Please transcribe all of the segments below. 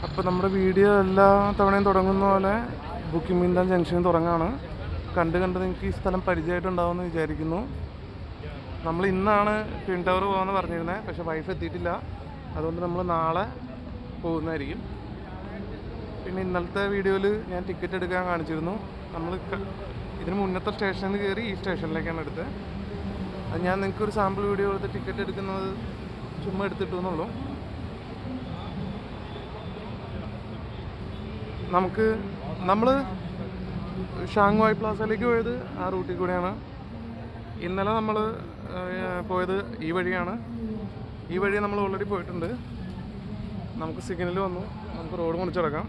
അപ്പോൾ നമ്മുടെ വീഡിയോ എല്ലാ തവണയും തുടങ്ങുന്ന പോലെ ബുക്കിംഗ് മിന്താൻ ജംഗ്ഷനിൽ തുടങ്ങാണ്. കണ്ട് നിങ്ങൾക്ക് ഈ സ്ഥലം പരിചയമായിട്ടുണ്ടാവുമെന്ന് വിചാരിക്കുന്നു. നമ്മൾ ഇന്നാണ് ട്വിൻ ടവർ പോകാമെന്ന് പറഞ്ഞിരുന്നത്, പക്ഷേ വൈഫ് എത്തിയിട്ടില്ല. അതുകൊണ്ട് നമ്മൾ നാളെ പോകുന്നതായിരിക്കും. പിന്നെ ഇന്നലത്തെ വീഡിയോയിൽ ഞാൻ ടിക്കറ്റ് എടുക്കാൻ കാണിച്ചിരുന്നു. നമ്മൾ ഇതിന് മുന്നത്തെ സ്റ്റേഷനിൽ നിന്ന് കയറി ഈ സ്റ്റേഷനിലേക്കാണ് എടുത്തത്. അത് ഞാൻ നിങ്ങൾക്കൊരു സാമ്പിൾ വീഡിയോ എടുത്ത് ടിക്കറ്റ് എടുക്കുന്നത് ചുമ്മാ എടുത്തിട്ടു എന്നുള്ളൂ. നമ്മൾ ഷാങ്വായ് പ്ലാസയിലേക്ക് പോയത് ആ റൂട്ടിൽ കൂടെയാണ്. ഇന്നലെ നമ്മൾ പോയത് ഈ വഴിയാണ്. ഈ വഴി നമ്മൾ ഓൾറെഡി പോയിട്ടുണ്ട്. നമുക്ക് സിഗ്നൽ വന്നു, നമുക്ക് റോഡ് മുറിച്ചിടക്കാം.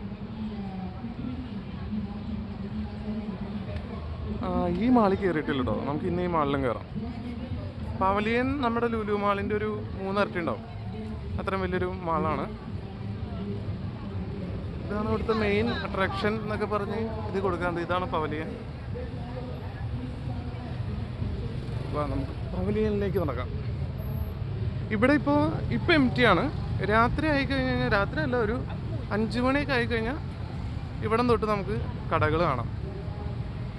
ഈ മാളിൽ കയറിയിട്ടില്ല കേട്ടോ. നമുക്ക് ഇന്ന് ഈ മാളിലും കയറാം. പവലിയൻ നമ്മുടെ ലുലു മാളിൻ്റെ ഒരു 3 ഇരട്ടി ഉണ്ടാവും. അത്രയും വലിയൊരു മാളാണ്. ഇതാണ് ഇവിടുത്തെ മെയിൻ അട്രാക്ഷൻ എന്നൊക്കെ പറഞ്ഞ് ഇത് കൊടുക്കാറുണ്ട്. ഇതാണ് പവലിയൻ. നമുക്ക് പവലിയനിലേക്ക് നടക്കാം. ഇവിടെ ഇപ്പോൾ എം ടി ആണ്. രാത്രി ആയിക്കഴിഞ്ഞാൽ, രാത്രി അല്ല, ഒരു 5 മണിയൊക്കെ ആയിക്കഴിഞ്ഞാൽ ഇവിടം തൊട്ട് നമുക്ക് കടകൾ കാണാം.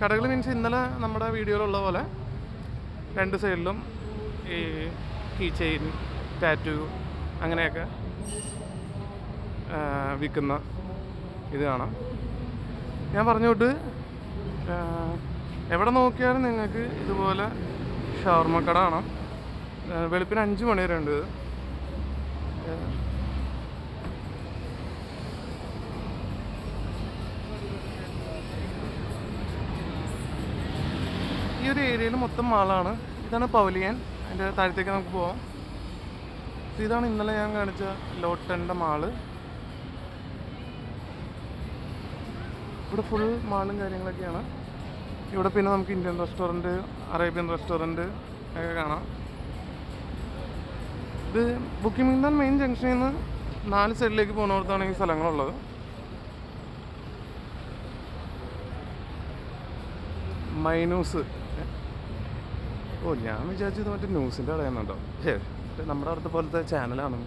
കടകൾ മീൻസ് ഇന്നലെ നമ്മുടെ വീഡിയോയിലുള്ള പോലെ 2 സൈഡിലും ഈ കീ ചെയിൻ, ടാറ്റു അങ്ങനെയൊക്കെ വിൽക്കുന്ന ഇത് കാണാം. ഞാൻ പറഞ്ഞോട്ട് എവിടെ നോക്കിയാലും നിങ്ങൾക്ക് ഇതുപോലെ ഷവർമ്മ കട കാണാം. വെളുപ്പിന് 5 മണി വരെ ഉണ്ട്. ഈ ഒരു ഏരിയയിൽ മൊത്തം മാളാണ്. ഇതാണ് പവലിയൻ. അതിൻ്റെ താഴത്തേക്ക് നമുക്ക് പോവാം. ഇതാണ് ഇന്നലെ ഞാൻ കാണിച്ച ലോട്ടൻ്റെ മാള്. ഇവിടെ ഫുൾ മാളും കാര്യങ്ങളൊക്കെയാണ്. ഇവിടെ പിന്നെ നമുക്ക് ഇന്ത്യൻ റെസ്റ്റോറൻറ്റ്, അറേബ്യൻ റെസ്റ്റോറൻറ്റ് ഒക്കെ കാണാം. ഇത് ബുക്കിംഗ് മിന്താൻ മെയിൻ ജംഗ്ഷനിൽ നിന്ന് 4 സൈഡിലേക്ക് പോകുന്നിടത്താണ് ഈ സ്ഥലങ്ങളുള്ളത്. മൈനൂസ്. ഞാൻ വിചാരിച്ചത് മറ്റേ ന്യൂസിൻ്റെ കടയാണെന്നുണ്ടോ. നമ്മുടെ അടുത്ത പോലത്തെ ചാനലാണ്.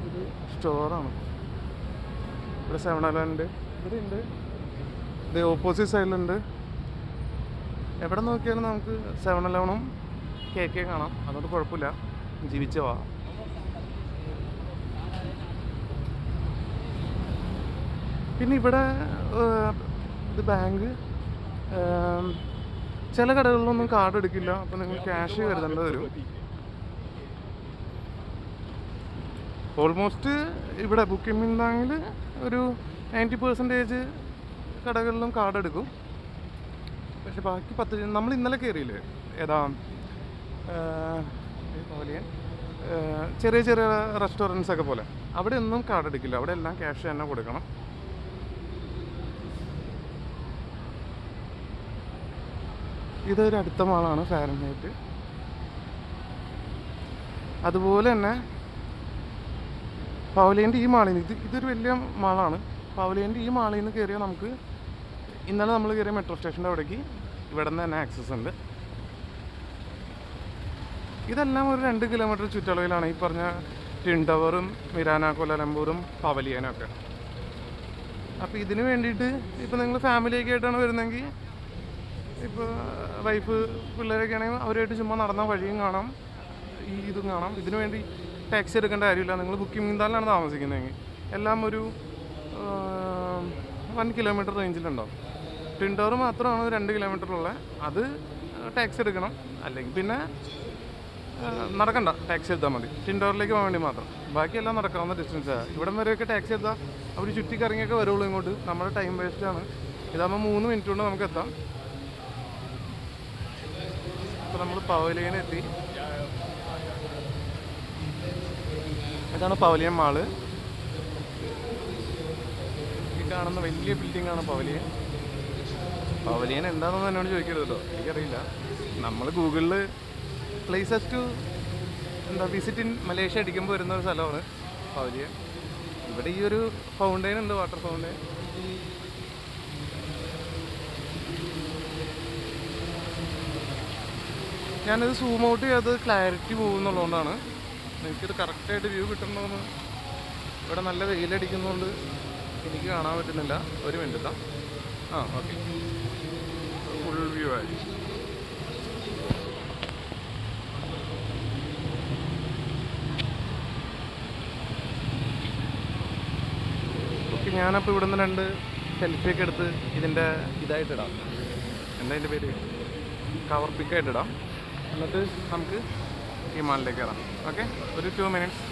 ഇത് സ്റ്റോറാണ്. ഇവിടെ 7-Eleven ഇവിടെ ഉണ്ട്. ഇത് ഓപ്പോസിറ്റ് സൈഡിലുണ്ട്. എവിടെ നോക്കിയാലും നമുക്ക് 7-Eleven കേക്ക് കാണാം. അതുകൊണ്ട് കുഴപ്പമില്ല, ജീവിച്ചു പോവാം. പിന്നെ ഇവിടെ ഇത് ബാങ്ക്. ചില കടകളിലൊന്നും കാർഡ് എടുക്കില്ല. അപ്പോൾ നിങ്ങൾ ക്യാഷ് കരുതേണ്ടി വരും. ഓൾമോസ്റ്റ് ഇവിടെ ബുക്കിംഗ് മിന്താങ്ങിൽ ഒരു 90% കടകളിലും കാർഡ് എടുക്കും. പക്ഷെ ബാക്കി 10 നമ്മൾ ഇന്നലെ കയറിയില്ലേ, ഏതാ പവലിയൻ, ചെറിയ ചെറിയ റെസ്റ്റോറൻറ്റ്സ് ഒക്കെ പോലെ, അവിടെ ഒന്നും കാർഡ് എടുക്കില്ല. അവിടെ എല്ലാം ക്യാഷ് തന്നെ കൊടുക്കണം. ഇതൊരു അടുത്ത മാളാണ്, ഫാരൻഹൈറ്റ്. അതുപോലെ തന്നെ പവലിയൻ്റെ ഈ മാളിൽ നിന്ന് ഇതൊരു വലിയ മാളാണ്. പവലിയൻ്റെ ഈ മാളിൽ നിന്ന് കയറിയാൽ നമുക്ക് ഇന്നലെ നമ്മൾ കയറിയ മെട്രോ സ്റ്റേഷൻ്റെ അവിടേക്ക് ഇവിടെ നിന്ന് തന്നെ ആക്സസ് ഉണ്ട്. ഇതെല്ലാം ഒരു 2 കിലോമീറ്റർ ചുറ്റളവിലാണ് ഈ പറഞ്ഞ ട്വിൻ ടവറും മിരാന കോലാലംപൂറും പവലിയനും ഒക്കെ. അപ്പോൾ ഇതിന് വേണ്ടിയിട്ട് ഇപ്പോൾ നിങ്ങൾ ഫാമിലിയൊക്കെ ആയിട്ടാണ് വരുന്നതെങ്കിൽ, ഇപ്പോൾ വൈഫ് പിള്ളേരൊക്കെ ആണെങ്കിൽ അവരുമായിട്ട് ചുമ്മാ നടന്ന വഴിയും കാണാം, ഈ ഇതും കാണാം. ഇതിനു വേണ്ടി ടാക്സി എടുക്കേണ്ട കാര്യമില്ല. നിങ്ങൾ ബുക്കിംഗ് മിന്താനിലാണ് താമസിക്കുന്നതെങ്കിൽ എല്ലാം ഒരു 1 കിലോമീറ്റർ റേഞ്ചിലുണ്ടാവും. ട്വിൻ ടവർ മാത്രമാണ് 2 കിലോമീറ്ററുള്ളത്. അത് ടാക്സി എടുക്കണം. അല്ലെങ്കിൽ പിന്നെ നടക്കണ്ട, ടാക്സി എടുത്താൽ മതി. ട്വിൻ ടവറിലേക്ക് പോകാൻ വേണ്ടി മാത്രം. ബാക്കിയെല്ലാം നടക്കാവുന്ന ഡിസ്റ്റൻസാണ്. ഇവിടം വരെയൊക്കെ ടാക്സി എടുത്താൽ അവർ ചുറ്റിക്കറങ്ങിയൊക്കെ വരുള്ളൂ ഇങ്ങോട്ട്. നമ്മുടെ ടൈം വേസ്റ്റാണ്. ഇതാകുമ്പോൾ 3 മിനിറ്റ് കൊണ്ട് നമുക്ക് എത്താം. അപ്പോൾ നമ്മൾ പവലിയനെത്തി. ഇതാണ് പവലിയൻ മാള്. ഈ കാണുന്ന വലിയ ബിൽഡിംഗാണ് പവലിയൻ. പവലിയൻ എന്താണെന്ന് എന്നോട് ചോദിക്കരുത് കേട്ടോ, എനിക്കറിയില്ല. നമ്മൾ ഗൂഗിളിൽ places to visit in Malaysia അടിക്കുമ്പോൾ വരുന്ന ഒരു സ്ഥലമാണ് പവലിയൻ. ഇവിടെ ഈ ഒരു ഫൗണ്ടെയിൻ ഉണ്ട്, വാട്ടർ ഫൗണ്ടെയിൻ. ഞാനത് സൂം ഔട്ട് ചെയ്ത് ക്ലാരിറ്റി പോകുന്നുള്ളതുകൊണ്ടാണ്. എനിക്കിത് കറക്റ്റായിട്ട് വ്യൂ കിട്ടണമെന്ന് ഇവിടെ നല്ല വെയിലടിക്കുന്നതുകൊണ്ട് എനിക്ക് കാണാൻ പറ്റുന്നില്ല. ഒരു മിനിറ്റ്. ആ ഓക്കെ, ഫുൾ വ്യൂ ആയി. ഓക്കെ, ഞാനപ്പോൾ ഇവിടെ നിന്ന് 2 സെൽഫിയൊക്കെ എടുത്ത് ഇതിൻ്റെ ഇതായിട്ടിടാം. എന്താ അതിൻ്റെ പേര്, കവർ പിക്കായിട്ടിടാം. എന്നിട്ട് നമുക്ക് ഈ മാളിലേക്ക് കയറാം. ഓക്കെ, ഒരു 2 മിനിറ്റ്സ്.